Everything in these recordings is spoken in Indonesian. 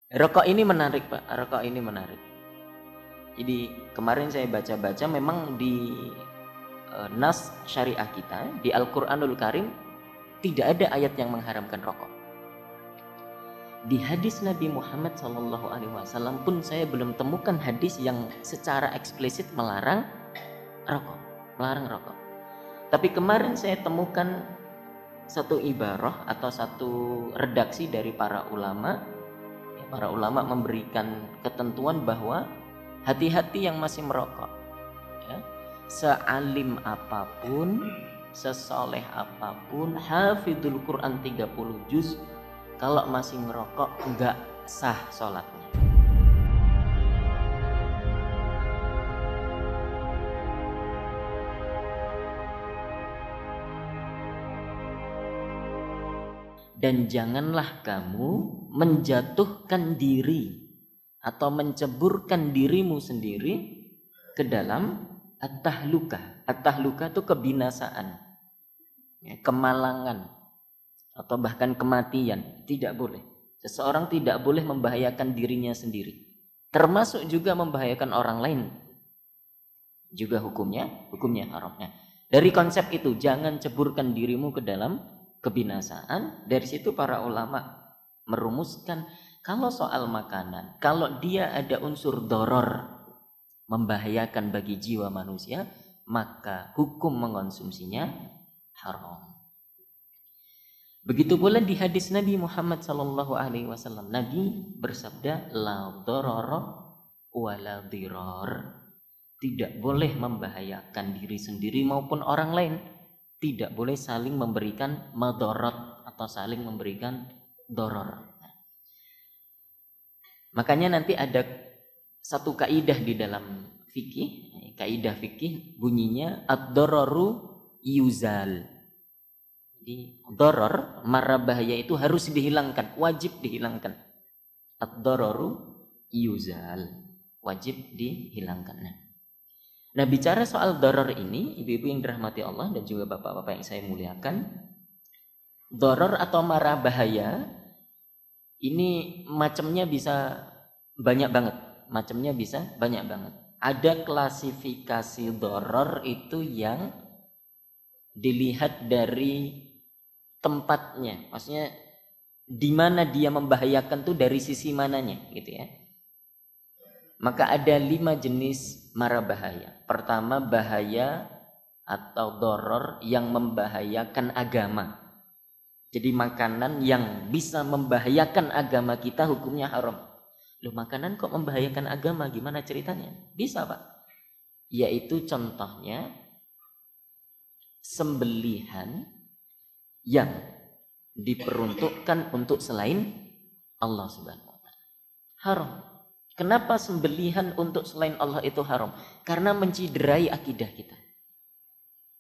Rokok ini menarik Pak, rokok ini menarik. Jadi kemarin saya baca-baca memang di nas syariah kita, di Al-Quranul Karim tidak ada ayat yang mengharamkan rokok. Di hadis Nabi Muhammad SAW pun saya belum temukan hadis yang secara eksplisit melarang rokok. Tapi kemarin saya temukan satu ibarah atau satu redaksi dari para ulama. Para ulama memberikan ketentuan bahwa hati-hati yang masih merokok. Ya. Sealim apapun, sesoleh apapun, hafidul Quran 30 juz, kalau masih ngerokok enggak sah sholatnya. Dan janganlah kamu menjatuhkan diri atau menceburkan dirimu sendiri ke dalam at-tahluka. At-tahluka itu kebinasaan, ya, kemalangan, atau bahkan kematian. Tidak boleh. Seseorang tidak boleh membahayakan dirinya sendiri, termasuk juga membahayakan orang lain. Juga hukumnya haramnya. Dari konsep itu, jangan ceburkan dirimu ke dalam kebinasaan. Dari situ para ulama merumuskan, kalau soal makanan, kalau dia ada unsur doror, membahayakan bagi jiwa manusia, maka hukum mengonsumsinya haram. Begitu pula di hadis Nabi Muhammad SAW, Nabi bersabda, la dororo wala diror. Tidak boleh membahayakan diri sendiri maupun orang lain. Tidak boleh saling memberikan madorot atau saling memberikan doror. Makanya nanti ada satu kaidah di dalam fikih, kaidah fikih bunyinya ad-dororu yuzal. Jadi doror, mara bahaya itu harus dihilangkan, wajib dihilangkan. Ad-dororu yuzal, wajib dihilangkan. Nah, bicara soal doror ini, ibu-ibu yang dirahmati Allah dan juga bapak-bapak yang saya muliakan, doror atau mara bahaya ini macamnya bisa banyak banget. Ada klasifikasi doror itu yang dilihat dari tempatnya, maksudnya di mana dia membahayakan tuh dari sisi mananya, gitu ya. Maka ada 5 jenis mara bahaya. Pertama, bahaya atau doror yang membahayakan agama. Jadi makanan yang bisa membahayakan agama kita hukumnya haram. Loh, makanan kok membahayakan agama? Gimana ceritanya? Bisa Pak. Yaitu contohnya sembelihan yang diperuntukkan untuk selain Allah Subhanahu wa taala. Haram. Kenapa sembelihan untuk selain Allah itu haram? Karena menciderai akidah kita.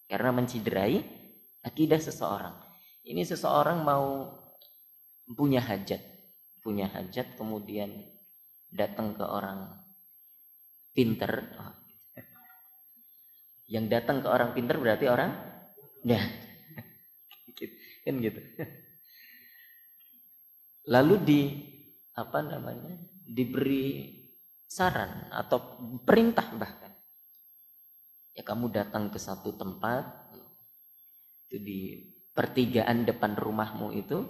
Karena menciderai akidah seseorang. Ini seseorang mau punya hajat kemudian datang ke orang pinter. Yang datang ke orang pinter berarti orang ya. Kan gitu. Lalu diberi saran atau perintah bahkan, ya kamu datang ke satu tempat itu di pertigaan depan rumahmu itu,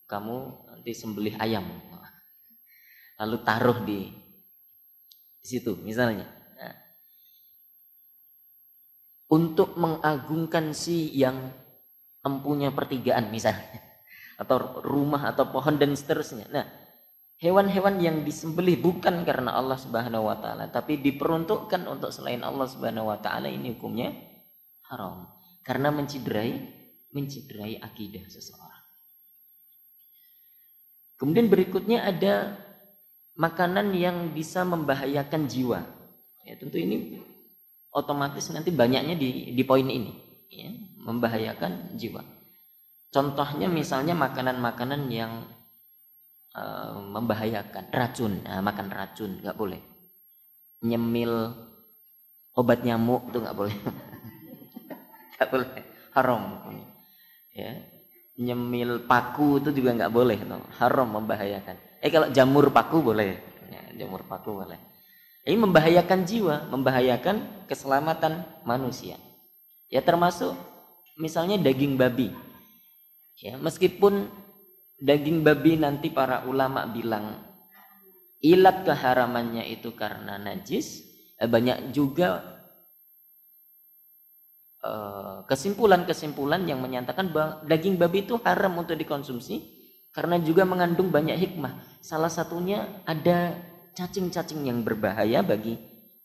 kamu nanti sembelih ayam lalu taruh di situ misalnya, nah, untuk mengagungkan si yang empunya pertigaan misalnya, atau rumah atau pohon dan seterusnya. Nah, hewan-hewan yang disembelih bukan karena Allah Subhanahu wa taala, tapi diperuntukkan untuk selain Allah Subhanahu wa taala, ini hukumnya haram karena menciderai akidah seseorang. Kemudian berikutnya ada makanan yang bisa membahayakan jiwa. Ya, tentu ini otomatis nanti banyaknya di poin ini, ya, membahayakan jiwa. Contohnya misalnya makanan-makanan yang membahayakan, racun. Nah, makan racun nggak boleh. Nyemil obat nyamuk itu nggak boleh. Nggak boleh, haram. Ya, nyemil paku itu juga nggak boleh, no. Haram, membahayakan. Kalau jamur paku boleh. Ya, jamur paku boleh. Ini membahayakan jiwa, membahayakan keselamatan manusia. Ya termasuk misalnya daging babi. Ya, meskipun daging babi nanti para ulama bilang ilat keharamannya itu karena najis, banyak juga kesimpulan-kesimpulan yang menyatakan bahwa daging babi itu haram untuk dikonsumsi karena juga mengandung banyak hikmah. Salah satunya ada cacing-cacing yang berbahaya bagi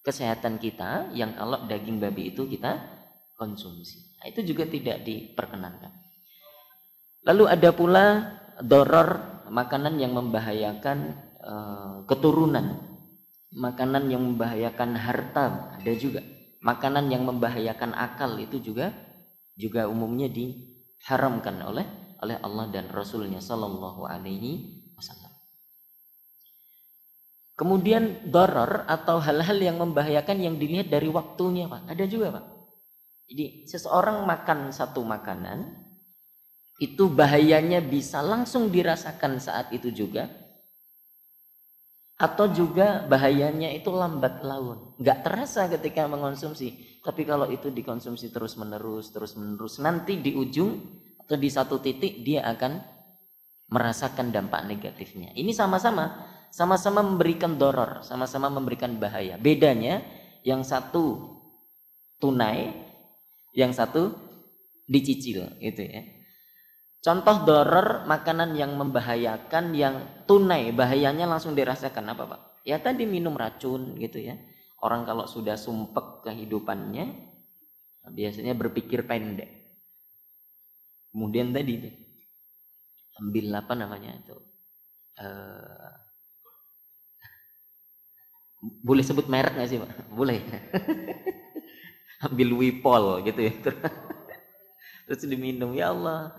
kesehatan kita yang kalau daging babi itu kita konsumsi. Nah, itu juga tidak diperkenankan. Lalu ada pula doror, makanan yang membahayakan keturunan, makanan yang membahayakan harta, ada juga. Makanan yang membahayakan akal itu juga umumnya diharamkan oleh Allah dan Rasulnya Sallallahu Alaihi Wasallam. Kemudian doror atau hal-hal yang membahayakan yang dilihat dari waktunya, Pak. Ada juga, Pak. Jadi seseorang makan satu makanan itu bahayanya bisa langsung dirasakan saat itu juga, atau juga bahayanya itu lambat laun, nggak terasa ketika mengonsumsi. Tapi kalau itu dikonsumsi terus menerus, nanti di ujung atau di satu titik dia akan merasakan dampak negatifnya. Ini sama-sama memberikan doror, sama-sama memberikan bahaya. Bedanya yang satu tunai, yang satu dicicil, gitu ya. Contoh doror makanan yang membahayakan yang tunai bahayanya langsung dirasakan apa, Pak? Ya tadi minum racun gitu ya. Orang kalau sudah sumpek kehidupannya biasanya berpikir pendek. Kemudian tadi itu ambil apa namanya itu? Boleh sebut merek nggak sih, Pak? Boleh. Ambil Wipol gitu ya. Terus diminum, ya Allah.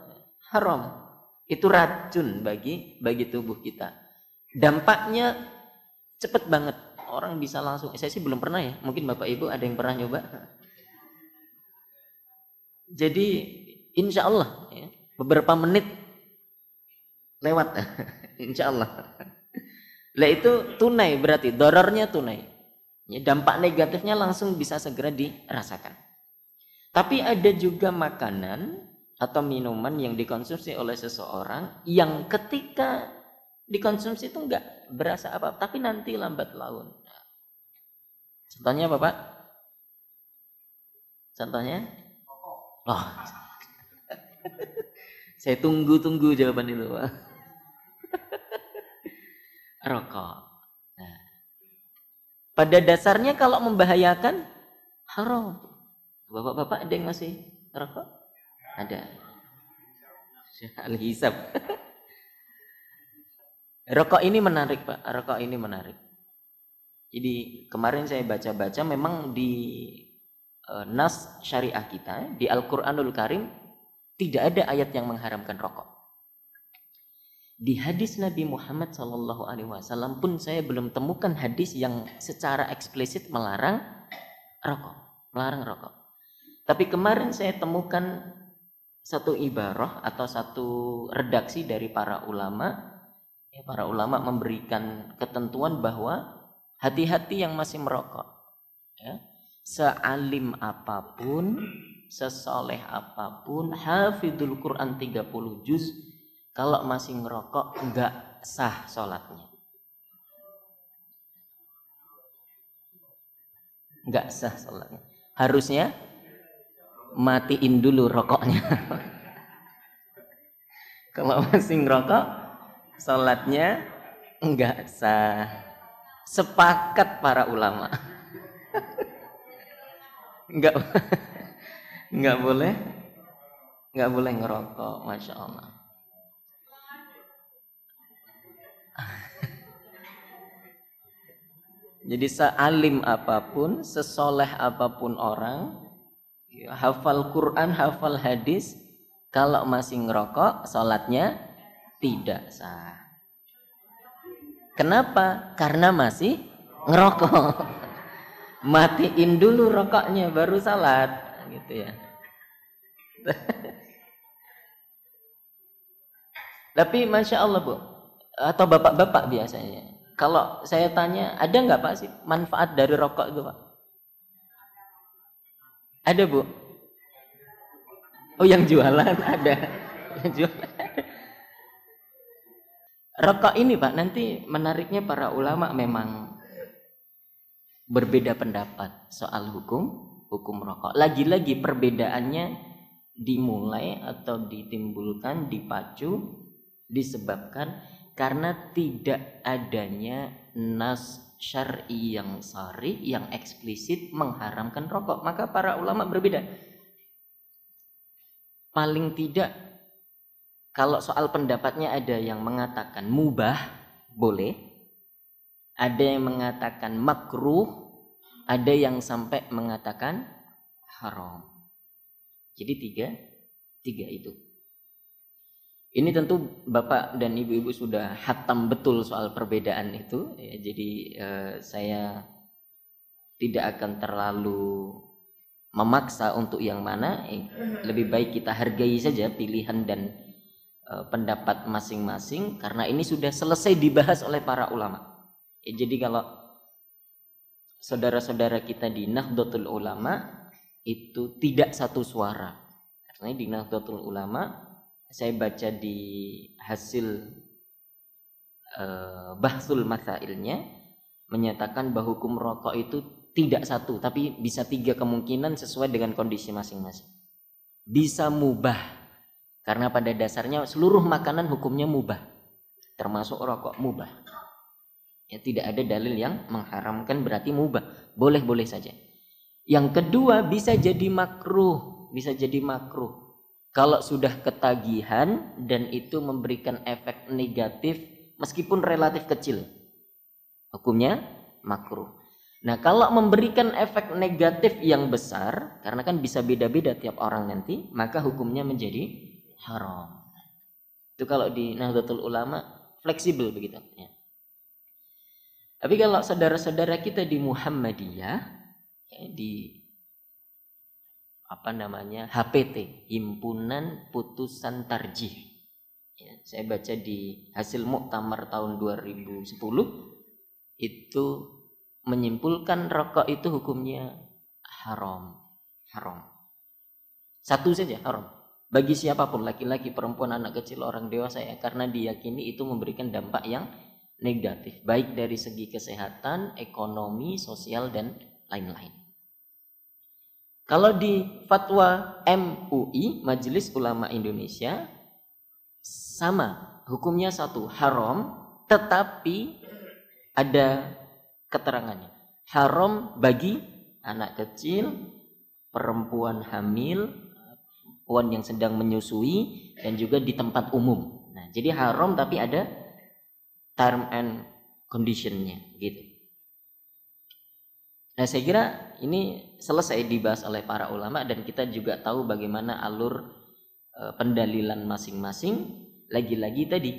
Haram. Itu racun bagi tubuh kita. Dampaknya cepet banget. Orang bisa langsung, saya sih belum pernah ya. Mungkin Bapak Ibu ada yang pernah nyoba. Jadi insya Allah ya, beberapa menit lewat. Insya Allah. Lah itu tunai berarti, dorornya tunai. Ya, dampak negatifnya langsung bisa segera dirasakan. Tapi ada juga makanan atau minuman yang dikonsumsi oleh seseorang yang ketika dikonsumsi itu enggak berasa apa, tapi nanti lambat laun. Contohnya apa, Pak? Contohnya? Oh. Saya tunggu jawaban itu, Pak. Rokok. Nah. Pada dasarnya kalau membahayakan haram. Bapak-bapak ada yang masih rokok? Ada. Al-Hisab. Rokok ini menarik, Pak. Rokok ini menarik. Jadi kemarin saya baca-baca memang di nas syariah kita, di Al-Qur'anul Karim tidak ada ayat yang mengharamkan rokok. Di hadis Nabi Muhammad SAW pun saya belum temukan hadis yang secara eksplisit melarang rokok. Tapi kemarin saya temukan satu ibarah atau satu redaksi dari para ulama. Ya, para ulama memberikan ketentuan bahwa hati-hati yang masih merokok. Ya, sealim apapun, sesoleh apapun, hafidul Quran 30 juz, kalau masih ngerokok enggak sah sholatnya. Enggak sah sholatnya. Harusnya matiin dulu rokoknya. Kalau masih ngerokok, sholatnya enggak sah. Sepakat para ulama. Enggak boleh ngerokok, Masya Allah. Jadi sealim apapun, sesoleh apapun orang, hafal Quran, hafal hadis, kalau masih ngerokok, sholatnya tidak sah. Kenapa? Karena masih ngerokok. Matiin dulu rokoknya, baru salat, gitu ya. Tapi Masya Allah, Bu, atau bapak-bapak biasanya. Kalau saya tanya, ada nggak Pak sih manfaat dari rokok itu Pak? Ada Bu? Oh yang jualan ada. Yang jualan. Rokok ini Pak, nanti menariknya para ulama memang berbeda pendapat soal hukum rokok. Lagi-lagi perbedaannya dimulai atau ditimbulkan, dipacu, disebabkan karena tidak adanya nas syar'i yang sharih yang eksplisit mengharamkan rokok. Maka para ulama berbeda. Paling tidak kalau soal pendapatnya ada yang mengatakan mubah, boleh. Ada yang mengatakan makruh, ada yang sampai mengatakan haram. Jadi tiga itu. Ini tentu Bapak dan Ibu-ibu sudah hatam betul soal perbedaan itu. Ya, jadi saya tidak akan terlalu memaksa untuk yang mana. Lebih baik kita hargai saja pilihan dan pendapat masing-masing karena ini sudah selesai dibahas oleh para ulama. Jadi kalau saudara-saudara kita di Nahdlatul Ulama itu tidak satu suara. Artinya di Nahdlatul Ulama saya baca di hasil bahsul masailnya menyatakan bahwa hukum rokok itu tidak satu tapi bisa tiga kemungkinan sesuai dengan kondisi masing-masing. Bisa mubah karena pada dasarnya seluruh makanan hukumnya mubah termasuk rokok mubah. Ya, tidak ada dalil yang mengharamkan berarti mubah, boleh-boleh saja. Yang kedua bisa jadi makruh, kalau sudah ketagihan dan itu memberikan efek negatif meskipun relatif kecil, hukumnya makruh. Nah kalau memberikan efek negatif yang besar, karena kan bisa beda-beda tiap orang nanti, maka hukumnya menjadi haram. Itu kalau di Nahdlatul Ulama fleksibel begitu ya. Tapi kalau saudara-saudara kita di Muhammadiyah, ya, di HPT, Himpunan Putusan Tarjih. Ya, saya baca di hasil muktamar tahun 2010 itu menyimpulkan rokok itu hukumnya haram. Satu saja haram. Bagi siapapun, laki-laki, perempuan, anak kecil, orang dewasa ya, karena diyakini itu memberikan dampak yang negatif baik dari segi kesehatan, ekonomi, sosial dan lain-lain. Kalau di fatwa MUI, Majelis Ulama Indonesia, sama, hukumnya satu, haram, tetapi ada keterangannya. Haram bagi anak kecil, perempuan hamil, perempuan yang sedang menyusui dan juga di tempat umum. Nah, jadi haram tapi ada term and conditionnya gitu. Nah saya kira ini selesai dibahas oleh para ulama dan kita juga tahu bagaimana alur pendalilan masing-masing. Lagi-lagi tadi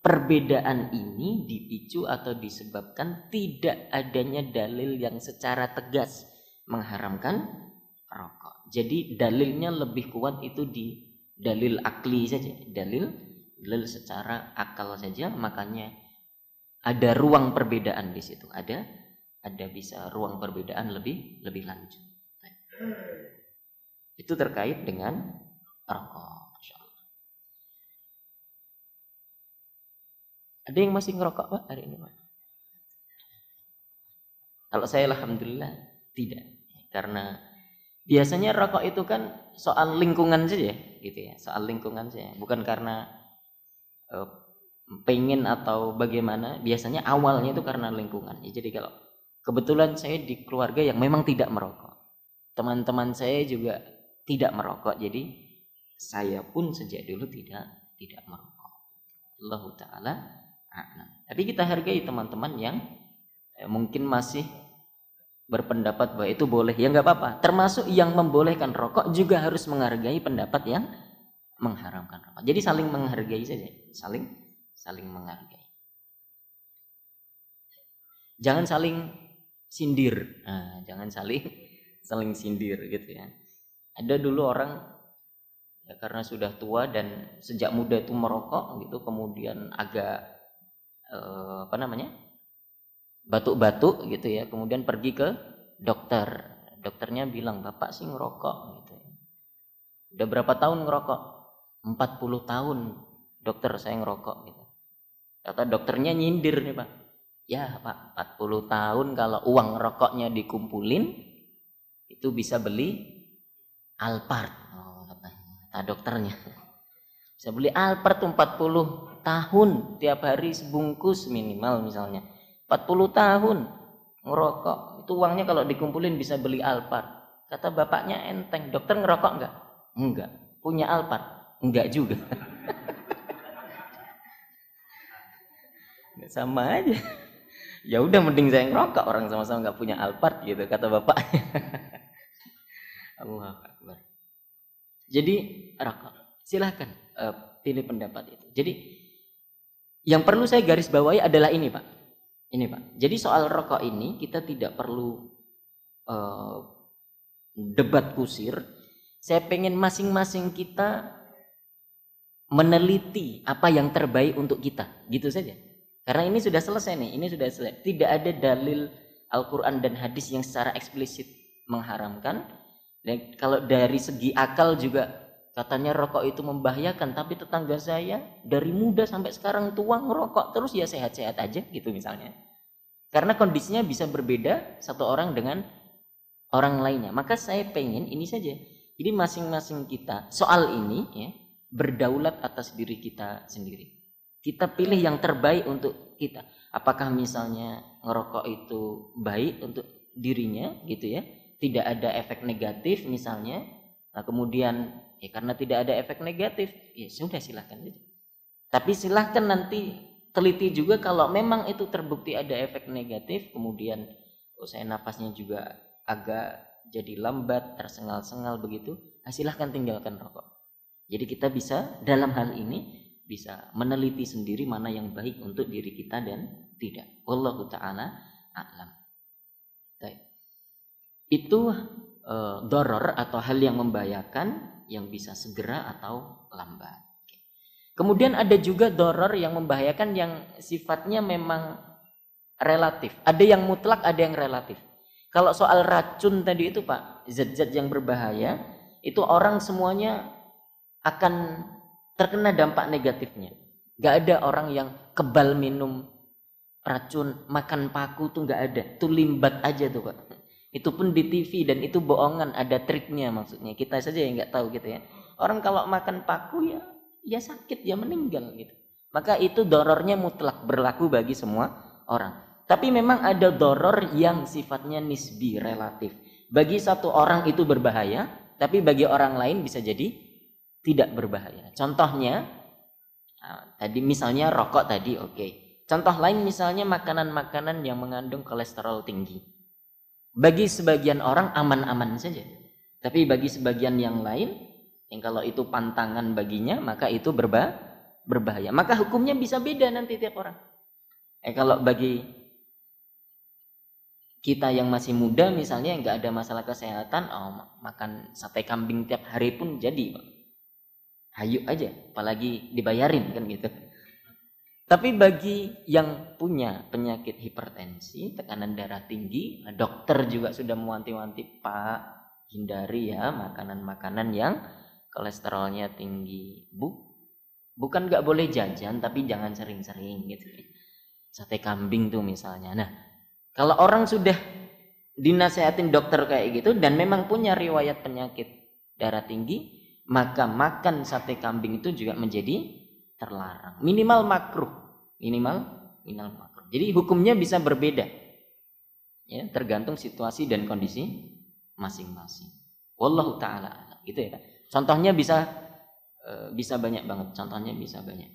perbedaan ini dipicu atau disebabkan tidak adanya dalil yang secara tegas mengharamkan rokok. Jadi dalilnya lebih kuat itu di dalil akli saja, dalil secara akal saja, makanya ada ruang perbedaan di situ, ada bisa ruang perbedaan lebih lanjut. Itu terkait dengan rokok. Ada yang masih ngerokok Pak hari ini Pak? Kalau saya alhamdulillah tidak, karena biasanya rokok itu kan soal lingkungan saja gitu ya, soal lingkungan saja, bukan karena pengen atau bagaimana. Biasanya awalnya itu karena lingkungan. Jadi kalau kebetulan saya di keluarga yang memang tidak merokok, teman-teman saya juga tidak merokok, jadi saya pun sejak dulu tidak merokok. Allah Ta'ala a'lam. Tapi kita hargai teman-teman yang mungkin masih berpendapat bahwa itu boleh, ya nggak apa-apa. Termasuk yang membolehkan rokok juga harus menghargai pendapat yang mengharamkan rokok. Jadi saling menghargai saja, saling menghargai. Jangan saling sindir. Nah, jangan saling sindir gitu ya. Ada dulu orang ya karena sudah tua dan sejak muda itu merokok gitu, kemudian agak apa namanya, batuk-batuk gitu ya, kemudian pergi ke dokter. Dokternya bilang, bapak sih ngerokok gitu. Udah berapa tahun ngerokok? 40 tahun dokter saya ngerokok gitu. Kata dokternya nyindir nih pak, ya pak 40 tahun kalau uang rokoknya dikumpulin itu bisa beli Alphard. Oh, kata dokternya bisa beli Alphard tuh 40 tahun, tiap hari sebungkus minimal misalnya 40 tahun ngerokok, itu uangnya kalau dikumpulin bisa beli Alphard. Kata bapaknya enteng, dokter ngerokok enggak? Enggak. Punya Alphard? Enggak juga. Sama aja. Ya udah mending saya ngerokok, orang sama-sama nggak punya Alphard gitu, kata bapaknya. Allahu Akbar. Jadi rokok, silahkan pilih pendapat itu. Jadi yang perlu saya garis bawahi adalah ini pak. Ini pak. Jadi soal rokok ini kita tidak perlu debat kusir. Saya pengen masing-masing kita meneliti apa yang terbaik untuk kita, gitu saja. Karena ini sudah selesai nih, ini sudah selesai. Tidak ada dalil Al-Quran dan hadis yang secara eksplisit mengharamkan. Dan kalau dari segi akal juga katanya rokok itu membahayakan, tapi tetangga saya dari muda sampai sekarang tua ngerokok terus ya sehat-sehat aja gitu misalnya. Karena kondisinya bisa berbeda satu orang dengan orang lainnya. Maka saya pengen ini saja. Jadi masing-masing kita soal ini ya berdaulat atas diri kita sendiri. Kita pilih yang terbaik untuk kita. Apakah misalnya ngerokok itu baik untuk dirinya gitu ya, tidak ada efek negatif misalnya. Nah kemudian ya karena tidak ada efek negatif ya sudah silahkan aja. Tapi silahkan nanti teliti juga kalau memang itu terbukti ada efek negatif, kemudian saya napasnya juga agak jadi lambat, tersengal-sengal begitu, nah silahkan tinggalkan rokok. Jadi kita bisa dalam hal ini bisa meneliti sendiri mana yang baik untuk diri kita dan tidak. Wallahu ta'ala a'lam. Itu doror atau hal yang membahayakan yang bisa segera atau lambat. Kemudian ada juga doror yang membahayakan yang sifatnya memang relatif. Ada yang mutlak, ada yang relatif. Kalau soal racun tadi itu Pak, zat-zat yang berbahaya, itu orang semuanya akan terkena dampak negatifnya. Gak ada orang yang kebal minum racun, makan paku tuh gak ada. Itu limbat aja tuh Pak. Itu pun di TV dan itu bohongan, ada triknya maksudnya. Kita saja yang gak tahu gitu ya. Orang kalau makan paku ya sakit, ya meninggal gitu. Maka itu dorornya mutlak berlaku bagi semua orang. Tapi memang ada doror yang sifatnya nisbi, relatif. Bagi satu orang itu berbahaya, tapi bagi orang lain bisa jadi tidak berbahaya. Contohnya, tadi misalnya rokok tadi oke. Contoh lain misalnya makanan-makanan yang mengandung kolesterol tinggi. Bagi sebagian orang aman-aman saja. Tapi bagi sebagian yang lain, yang kalau itu pantangan baginya, maka itu berbahaya. Maka hukumnya bisa beda nanti tiap orang. Kalau bagi kita yang masih muda misalnya yang nggak ada masalah kesehatan, makan sate kambing tiap hari pun jadi, hayu aja, apalagi dibayarin kan gitu. Tapi bagi yang punya penyakit hipertensi, tekanan darah tinggi, dokter juga sudah mewanti-wanti, Pak, hindari ya makanan-makanan yang kolesterolnya tinggi. Bukan nggak boleh jajan, tapi jangan sering-sering gitu. Sate kambing tuh misalnya. Nah, kalau orang sudah dinasehatin dokter kayak gitu dan memang punya riwayat penyakit darah tinggi, maka makan sate kambing itu juga menjadi terlarang. Minimal makruh. Minimal makruh. Jadi hukumnya bisa berbeda. Ya, tergantung situasi dan kondisi masing-masing. Wallahu taala gitu ya. Contohnya bisa banyak banget. Contohnya bisa banyak.